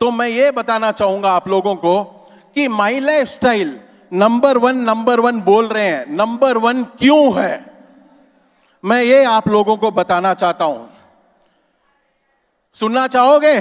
तो मैं ये बताना चाहूंगा आप लोगों को कि my life style number one बोल रहे हैं, नंबर वन क्यों है, मैं ये आप लोगों को बताना चाहता हूं। सुनना चाहोगे?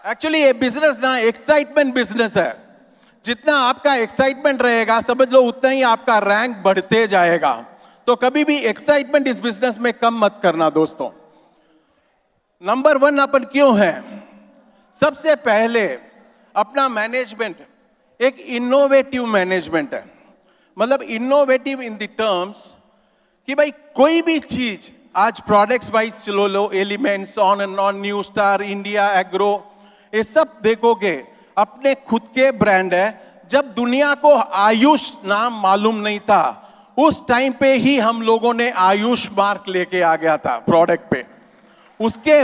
एक्चुअली ये बिजनेस ना एक्साइटमेंट बिजनेस है। जितना आपका एक्साइटमेंट रहेगा समझ लो उतना ही आपका रैंक बढ़ते जाएगा। तो कभी भी एक्साइटमेंट इस बिजनेस में कम मत करना दोस्तों। नंबर वन अपन क्यों है? सबसे पहले अपना मैनेजमेंट एक इनोवेटिव मैनेजमेंट है। मतलब इनोवेटिव इन द टर्म्स कि भाई कोई भी चीज आज प्रोडक्ट्स वाइज चलो लो, elements, on and on, new star, India agro, ये सब देखोगे अपने खुद के ब्रांड है। जब दुनिया को आयुष नाम मालूम नहीं था उस टाइम पे ही हम लोगों ने आयुष मार्क लेके आ गया था प्रोडक्ट पे। उसके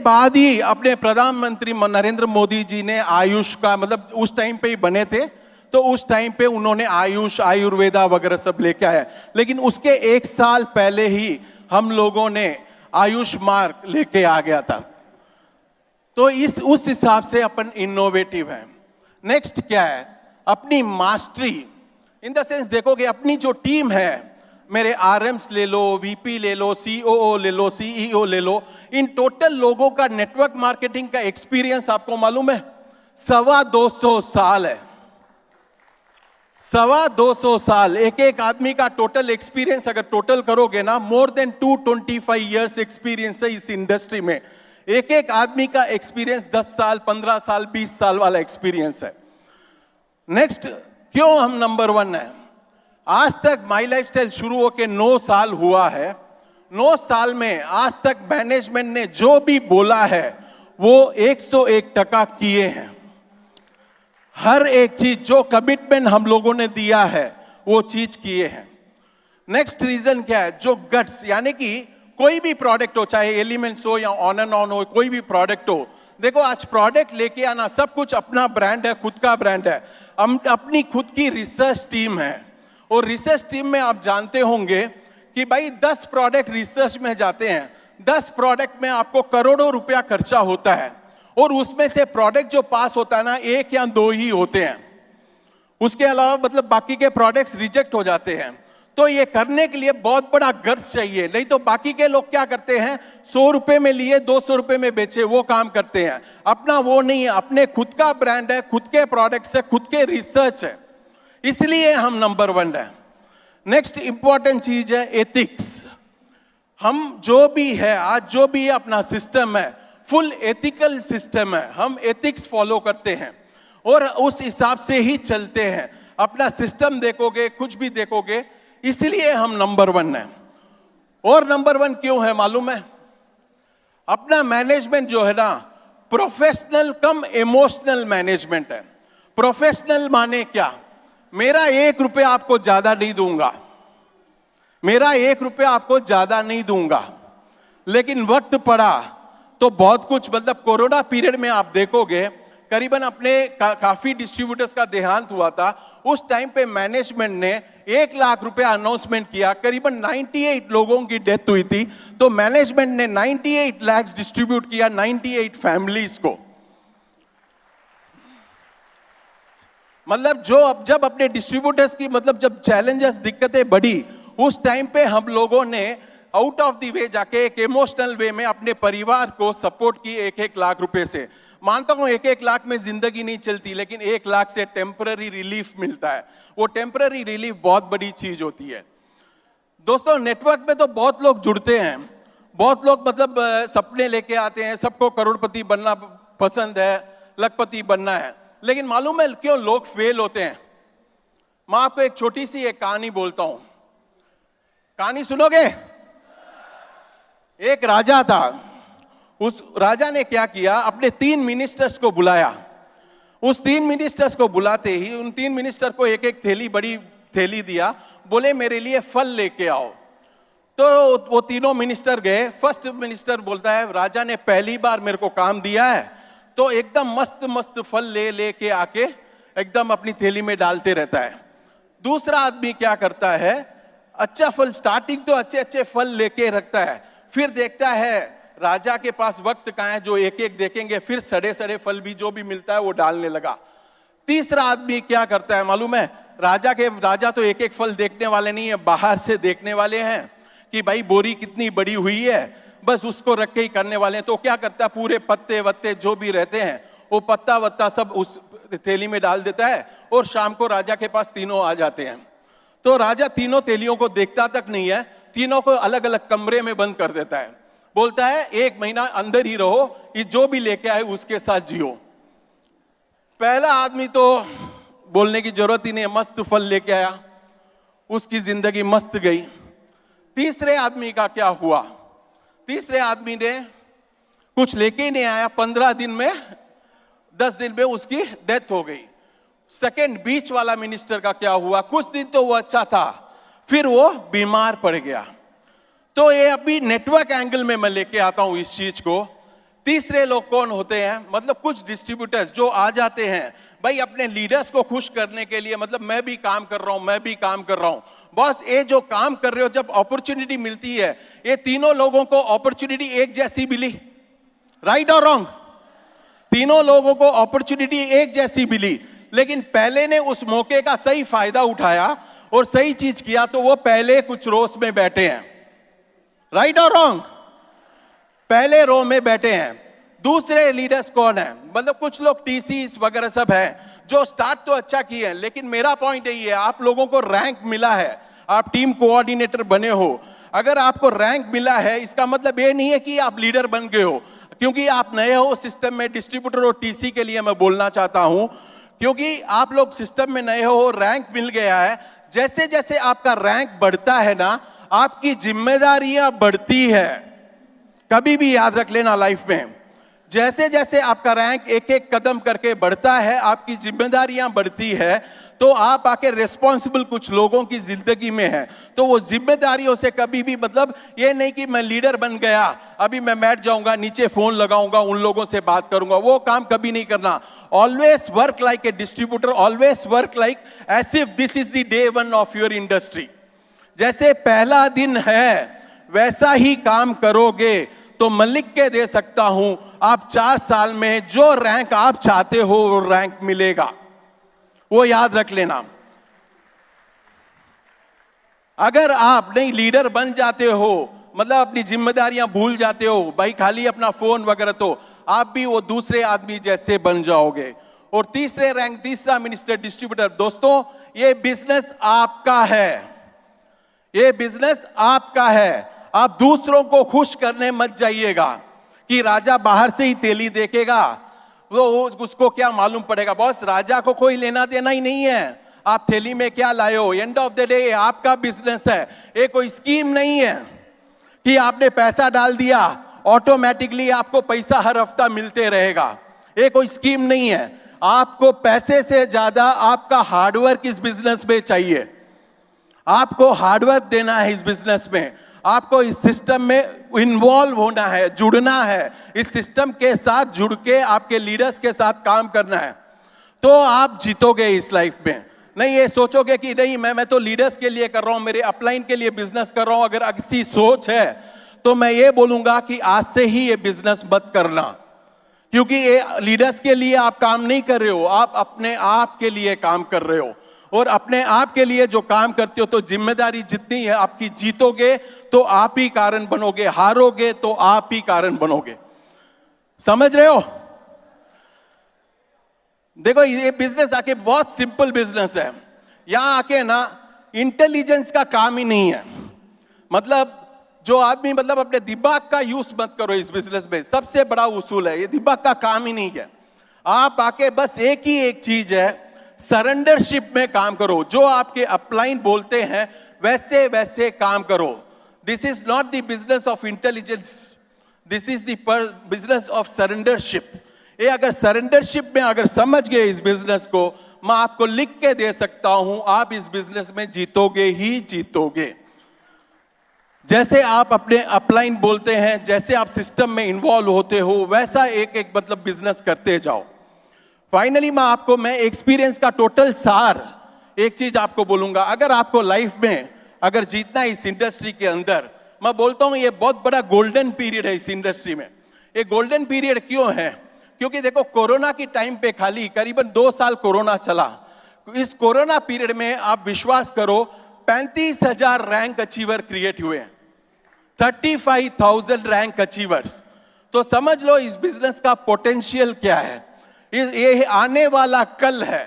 बाद ही अपने प्रधानमंत्री नरेंद्र मोदी जी ने आयुष का, मतलब उस टाइम पे ही बने थे तो उस टाइम पे उन्होंने आयुष, आयुर्वेदा वगैरह सब लेके आया। लेकिन उसके 1 साल पहले ही हम लोगों ने आयुष मार्क लेके आ गया था। तो उस हिसाब से अपन इनोवेटिव हैं। नेक्स्ट क्या है? अपनी मास्टरी इन द सेंस देखोगे अपनी जो टीम है, मेरे आरएम्स ले लो, वीपी ले लो, सीओओ ले लो, सीईओ ले लो, इन टोटल लोगों का नेटवर्क मार्केटिंग का एक्सपीरियंस आपको मालूम है 225 साल है। 225 साल एक एक आदमी का टोटल एक्सपीरियंस अगर टोटल करोगे ना, मोर देन 225 ईयर्स एक्सपीरियंस है इस इंडस्ट्री में। एक एक आदमी का एक्सपीरियंस 10 साल, 15 साल, 20 साल वाला एक्सपीरियंस है। नेक्स्ट, क्यों हम नंबर वन है? आज तक माई लाइफ स्टाइल शुरू होके 9 साल हुआ है। 9 साल में आज तक मैनेजमेंट ने जो भी बोला है वो 101% किए हैं। हर एक चीज जो कमिटमेंट हम लोगों ने दिया है वो चीज किए हैं। नेक्स्ट रीजन क्या है? जो गट्स, यानी कि कोई भी प्रोडक्ट हो, चाहे एलिमेंट्स हो या ऑन एंड ऑन हो, कोई भी प्रोडक्ट हो, देखो आज प्रोडक्ट लेके आना सब कुछ अपना ब्रांड है, खुद का ब्रांड है। हम अपनी खुद की रिसर्च टीम है और रिसर्च टीम में आप जानते होंगे कि भाई 10 प्रोडक्ट रिसर्च में जाते हैं, 10 प्रोडक्ट में आपको करोड़ों रुपया खर्चा होता है और उसमें से प्रोडक्ट जो पास होता है ना 1 या 2 ही होते हैं। उसके अलावा मतलब बाकी के प्रोडक्ट्स रिजेक्ट हो जाते हैं। तो ये करने के लिए बहुत बड़ा गट्स चाहिए, नहीं तो बाकी के लोग क्या करते हैं 100 रुपए में लिए 200 रुपए में बेचे, वो काम करते हैं। अपना वो नहीं है, अपने खुद का ब्रांड है, खुद के प्रोडक्ट्स है, खुद के रिसर्च है, इसलिए हम नंबर वन है। नेक्स्ट इंपॉर्टेंट चीज है एथिक्स। हम जो भी है आज, जो भी अपना सिस्टम है फुल एथिकल सिस्टम है। हम एथिक्स फॉलो करते हैं और उस हिसाब से ही चलते हैं। अपना सिस्टम देखोगे, कुछ भी देखोगे, इसलिए हम नंबर वन है। और नंबर वन क्यों है मालूम है? अपना मैनेजमेंट जो है ना प्रोफेशनल कम इमोशनल मैनेजमेंट है। प्रोफेशनल माने क्या? मेरा 1 रुपया आपको ज्यादा नहीं दूंगा, मेरा 1 रुपया आपको ज्यादा नहीं दूंगा, लेकिन वक्त पड़ा तो बहुत कुछ, मतलब कोरोना पीरियड में आप देखोगे करीबन अपने काफी डिस्ट्रीब्यूटर्स का देहांत हुआ था। उस टाइम पे मैनेजमेंट ने 1 लाख रुपया अनाउंसमेंट किया, करीबन 98 लोगों की डेथ हुई थी। तो मैनेजमेंट ने 98 लाख डिस्ट्रीब्यूट किया 98 फैमिलीज को। मतलब जब अपने डिस्ट्रीब्यूटर्स की, मतलब जब चैलेंजेस, दिक्कतें बढ़ी, उस टाइम पे हम लोगों ने आउट ऑफ द वे जाके एक इमोशनल वे में अपने परिवार को सपोर्ट की 1-1 लाख रुपए से। मानता हूं 1-1 लाख में जिंदगी नहीं चलती, लेकिन 1 लाख से टेम्पररी रिलीफ मिलता है। वो टेम्पररी रिलीफ बहुत बड़ी चीज होती है दोस्तों। नेटवर्क में तो बहुत लोग जुड़ते हैं, बहुत लोग मतलब सपने लेके आते हैं, सबको करोड़पति बनना पसंद है, लखपति बनना है, लेकिन मालूम है क्यों लोग फेल होते हैं? मैं आपको एक छोटी सी एक कहानी बोलता हूं, कहानी सुनोगे? एक राजा था, उस राजा ने क्या किया, अपने 3 मिनिस्टर्स को बुलाया। उस 3 मिनिस्टर्स को बुलाते ही उन 3 मिनिस्टर को एक थैली, बड़ी थैली दिया, बोले मेरे लिए फल लेके आओ। तो वो तीनों मिनिस्टर गए। फर्स्ट मिनिस्टर बोलता है राजा ने पहली बार मेरे को काम दिया है, तो एकदम मस्त मस्त फल लेके आके एकदम अपनी थैली में डालते रहता है। दूसरा आदमी क्या करता है, अच्छा फल, स्टार्टिंग तो अच्छे अच्छे फल लेके रखता है, फिर देखता है राजा के पास वक्त कहाँ है जो एक एक देखेंगे, फिर सड़े सड़े फल भी जो भी मिलता है वो डालने लगा। तीसरा आदमी क्या करता है मालूम है? राजा तो एक एक फल देखने वाले नहीं है, बाहर से देखने वाले हैं कि भाई बोरी कितनी बड़ी हुई है, बस उसको रख के ही करने वाले हैं। तो क्या करता है, पूरे पत्ते वत्ते जो भी रहते हैं वो पत्ता वत्ता सब उस थैली में डाल देता है, और शाम को राजा के पास तीनों आ जाते हैं। तो राजा तीनों थैलियों को देखता तक नहीं है, तीनों को अलग अलग कमरे में बंद कर देता है। बोलता है 1 महीना अंदर ही रहो, ये जो भी लेके आए उसके साथ जियो। पहला आदमी तो बोलने की जरूरत ही नहीं है, मस्त फल लेके आया, उसकी जिंदगी मस्त गई। तीसरे आदमी का क्या हुआ? तीसरे आदमी ने कुछ लेके ही नहीं आया, 15 दिन में 10 दिन में उसकी डेथ हो गई। सेकंड बीच वाला मिनिस्टर का क्या हुआ? कुछ दिन तो वो अच्छा था, फिर वो बीमार पड़ गया। तो ये अभी नेटवर्क एंगल में मैं लेके आता हूं इस चीज को। तीसरे लोग कौन होते हैं? मतलब कुछ डिस्ट्रीब्यूटर्स जो आ जाते हैं भाई अपने लीडर्स को खुश करने के लिए, मतलब मैं भी काम कर रहा हूं, मैं भी काम कर रहा हूं। बॉस ये जो काम कर रहे हो, जब अपॉर्चुनिटी मिलती है, ये तीनों लोगों को अपॉर्चुनिटी एक जैसी मिली, राइट और रॉन्ग? तीनों लोगों को अपॉर्चुनिटी एक जैसी मिली, लेकिन पहले ने उस मौके का सही फायदा उठाया और सही चीज किया, तो वो पहले कुछ रोस में बैठे हैं, राइट और रॉन्ग? पहले रो में बैठे हैं। दूसरे लीडर्स कौन है? मतलब कुछ लोग टीसी वगैरह सब है जो स्टार्ट तो अच्छा किए हैं, लेकिन मेरा पॉइंट यही है, आप लोगों को रैंक मिला है, आप टीम कोऑर्डिनेटर बने हो। अगर आपको रैंक मिला है, इसका मतलब ये नहीं है कि आप लीडर बन गए हो, क्योंकि आप नए हो सिस्टम में। डिस्ट्रीब्यूटर और टीसी के लिए मैं बोलना चाहता हूं, क्योंकि आप लोग सिस्टम में नए हो, रैंक मिल गया है। जैसे जैसे आपका रैंक बढ़ता है ना, आपकी जिम्मेदारियां बढ़ती है। कभी भी याद रख लेना लाइफ में, जैसे जैसे आपका रैंक एक एक कदम करके बढ़ता है, आपकी जिम्मेदारियां बढ़ती है, तो आप आके रिस्पॉन्सिबल कुछ लोगों की जिंदगी में है। तो वो जिम्मेदारियों से कभी भी, मतलब ये नहीं कि मैं लीडर बन गया, अभी मैं बैठ जाऊंगा, नीचे फोन लगाऊंगा, उन लोगों से बात करूंगा, वो काम कभी नहीं करना। Always work like a distributor, always work like as if this is the day 1 of your industry. जैसे पहला दिन है वैसा ही काम करोगे तो मैं लिख के दे सकता हूं, आप 4 साल में जो रैंक आप चाहते हो वो रैंक मिलेगा। वो याद रख लेना। अगर आप नहीं लीडर बन जाते हो, मतलब अपनी जिम्मेदारियां भूल जाते हो भाई, खाली अपना फोन वगैरह, तो आप भी वो दूसरे आदमी जैसे बन जाओगे। और तीसरे रैंक, तीसरा मिनिस्टर, डिस्ट्रीब्यूटर। दोस्तों, ये बिजनेस आपका है, ये बिजनेस आपका है। आप दूसरों को खुश करने मत जाइएगा कि राजा बाहर से ही तेली देखेगा, वो उसको क्या मालूम पड़ेगा। बॉस, राजा को कोई लेना देना ही नहीं है, आप थैली में क्या लाए हो। एंड ऑफ द डे आपका बिजनेस है, ये कोई स्कीम नहीं है कि आपने पैसा डाल दिया ऑटोमेटिकली आपको पैसा हर हफ्ता मिलते रहेगा। ये कोई स्कीम नहीं है। आपको पैसे से ज्यादा आपका हार्डवर्क इस बिजनेस में चाहिए। आपको हार्डवर्क देना है इस बिजनेस में, आपको इस सिस्टम में इन्वॉल्व होना है, जुड़ना है, इस सिस्टम के साथ जुड़ के आपके लीडर्स के साथ काम करना है, तो आप जीतोगे इस लाइफ में। नहीं ये सोचोगे कि नहीं मैं तो लीडर्स के लिए कर रहा हूं, मेरे अपलाइन के लिए बिजनेस कर रहा हूं, अगर ऐसी सोच है तो मैं ये बोलूंगा कि आज से ही ये बिजनेस मत करना, क्योंकि ये लीडर्स के लिए आप काम नहीं कर रहे हो, आप अपने आप के लिए काम कर रहे हो। और अपने आप के लिए जो काम करते हो तो जिम्मेदारी जितनी है आपकी, जीतोगे तो आप ही कारण बनोगे, हारोगे तो आप ही कारण बनोगे। समझ रहे हो? देखो ये बिजनेस आके बहुत सिंपल बिजनेस है। यहां आके ना इंटेलिजेंस का काम ही नहीं है। मतलब जो आदमी मतलब अपने दिमाग का यूज मत करो इस बिजनेस में, सबसे बड़ा उसूल है, ये दिमाग का काम ही नहीं है। आप आके बस एक ही एक चीज है, सरेंडरशिप में काम करो। जो आपके अपलाइन बोलते हैं वैसे वैसे काम करो। This is not the business of intelligence, this is the business of surrendership. ये अगर सरेंडरशिप में अगर समझ गए इस बिजनेस को, मैं आपको लिख के दे सकता हूं, आप इस बिजनेस में जीतोगे ही जीतोगे। जैसे आप अपने अपलाइन बोलते हैं, जैसे आप सिस्टम में इन्वॉल्व होते हो, वैसा एक एक मतलब बिजनेस करते जाओ। फाइनली मैं एक्सपीरियंस का टोटल सार एक चीज आपको बोलूंगा। अगर आपको लाइफ में अगर जीतना इस इंडस्ट्री के अंदर, मैं बोलता हूं ये बहुत बड़ा गोल्डन पीरियड है इस इंडस्ट्री में। ये गोल्डन पीरियड क्यों है? क्योंकि देखो कोरोना की टाइम पे खाली करीबन 2 साल कोरोना चला। इस कोरोना पीरियड में आप विश्वास करो 35,000 रैंक अचीवर क्रिएट हुए हैं, 35,000 रैंक अचीवर्स। तो समझ लो इस बिजनेस का पोटेंशियल क्या है। ये आने वाला कल है,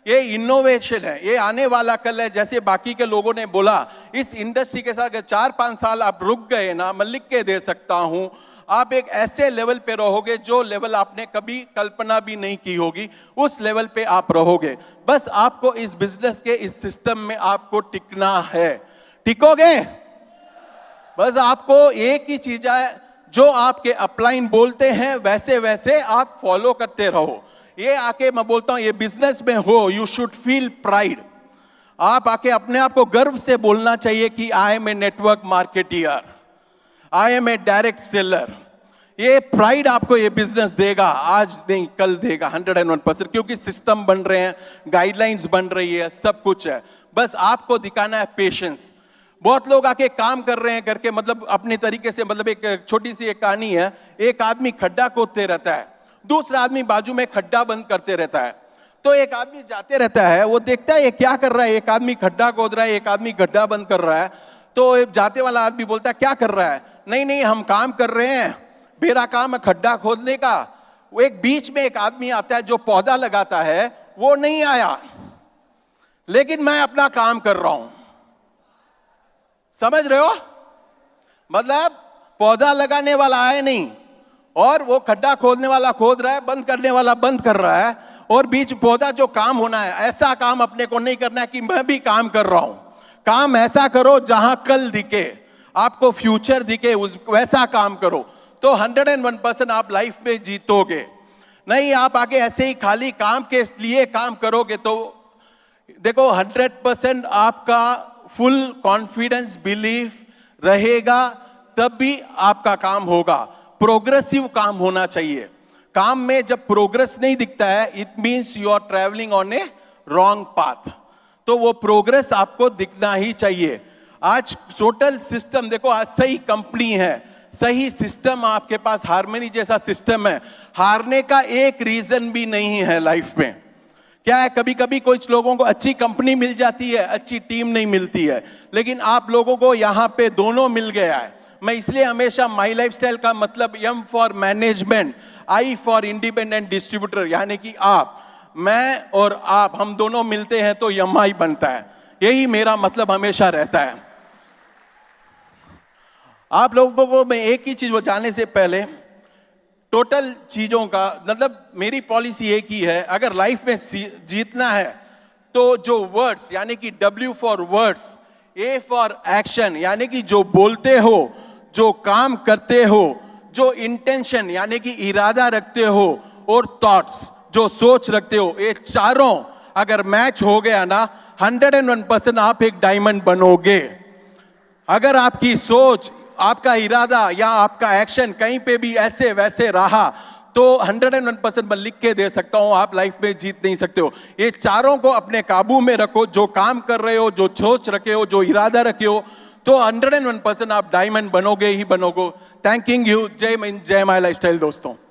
ये इनोवेशन है, ये आने वाला कल है। जैसे बाकी के लोगों ने बोला, इस इंडस्ट्री के साथ 4-5 साल आप रुक गए ना, मैं लिख के दे सकता हूं, आप एक ऐसे लेवल पे रहोगे जो लेवल आपने कभी कल्पना भी नहीं की होगी, उस लेवल पे आप रहोगे। बस आपको इस बिजनेस के इस सिस्टम में आपको टिकना है। टिकोगे? बस आपको एक ही चीज है, जो आपके अपलाइन बोलते हैं वैसे वैसे आप फॉलो करते रहो। ये आके मैं बोलता हूं ये बिजनेस में हो, यू शुड फील प्राइड। आप आके अपने आप को गर्व से बोलना चाहिए कि I am a network marketer, I am a direct seller. ये प्राइड आपको ये बिजनेस देगा, आज नहीं कल देगा 101%, क्योंकि सिस्टम बन रहे हैं, गाइडलाइंस बन रही है, सब कुछ है। बस आपको दिखाना है पेशेंस। बहुत लोग आके काम कर रहे हैं करके, मतलब अपनी तरीके से, मतलब एक छोटी सी एक कहानी है, एक आदमी खड्डा खोदते रहता है, दूसरा आदमी बाजू में खड्डा बंद करते रहता है। तो एक आदमी जाते रहता है, वो देखता है ये क्या कर रहा है, एक आदमी खड्डा खोद रहा है, एक आदमी गड्ढा बंद कर रहा है। तो जाते वाला आदमी बोलता है क्या कर रहा है? नहीं नहीं हम काम कर रहे हैं, मेरा काम है खड्डा खोदने का। वो एक बीच में एक आदमी आता है जो पौधा लगाता है, वो नहीं आया, लेकिन मैं अपना काम कर रहा हूं। समझ रहे हो? मतलब पौधा लगाने वाला आया नहीं, और वो खड्डा खोदने वाला खोद रहा है, बंद करने वाला बंद कर रहा है, और बीच पौधा जो काम होना है, ऐसा काम अपने को नहीं करना है कि मैं भी काम कर रहा हूं। काम ऐसा करो जहां कल दिखे, आपको फ्यूचर दिखे, उस वैसा काम करो, तो 101% आप लाइफ में जीतोगे। नहीं आप आगे ऐसे ही खाली काम के लिए काम करोगे तो देखो 100% आपका फुल कॉन्फिडेंस बिलीफ रहेगा, तब भी आपका काम होगा। प्रोग्रेसिव काम होना चाहिए। काम में जब प्रोग्रेस नहीं दिखता है, it means you are travelling on a wrong path. तो वो प्रोग्रेस आपको दिखना ही चाहिए। आज टोटल सिस्टम देखो, आज सही कंपनी है, सही सिस्टम आपके पास, हार्मनी जैसा सिस्टम है, हारने का एक रीजन भी नहीं है लाइफ में। क्या है, कभी कभी कुछ लोगों को अच्छी कंपनी मिल जाती है, अच्छी टीम नहीं मिलती है, लेकिन आप लोगों को यहां पे दोनों मिल गया है। मैं इसलिए हमेशा माई लाइफस्टाइल का मतलब M for management, I for independent distributor, यानी कि आप, मैं और आप, हम दोनों मिलते हैं तो एमआई बनता है। यही मेरा मतलब हमेशा रहता है। आप लोगों को मैं एक ही चीज बताने से पहले, टोटल चीजों का मतलब मेरी पॉलिसी एक ही है, अगर लाइफ में जीतना है तो जो वर्ड्स, यानी कि W for words, A for action, यानी कि जो बोलते हो, जो काम करते हो, जो इंटेंशन यानी कि इरादा रखते हो, और थॉट्स जो सोच रखते हो, ये चारों अगर मैच हो गया ना, 101% आप एक डायमंड बनोगे। अगर आपकी सोच, आपका इरादा या आपका एक्शन कहीं पे भी ऐसे वैसे रहा, तो 101% मैं लिख के दे सकता हूं आप लाइफ में जीत नहीं सकते हो। ये चारों को अपने काबू में रखो, जो काम कर रहे हो, जो सोच रखे हो, जो इरादा रखे हो, तो 101% आप डायमंड बनोगे ही बनोगे। Thanking you. जय माई लाइफस्टाइल दोस्तों।